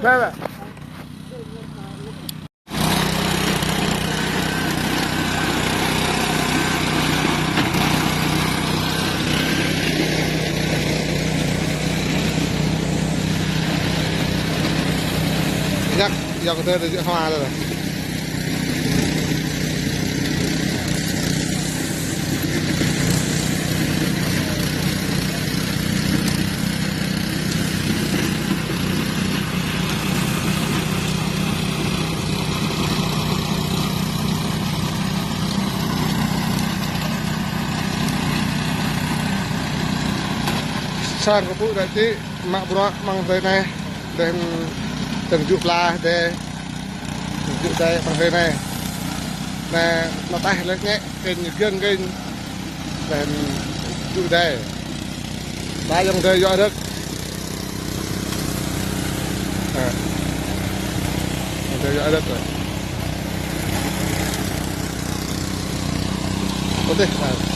đây là nhắc do cái thứ hoa rồi. Sang ke pun nanti mak buat mang này dan terjuplah de terjuk đây mang này nè nó tay lên nhẹ kênh gân kênh dan trụ đây ba dòng đời do đất đời do đất rồi ok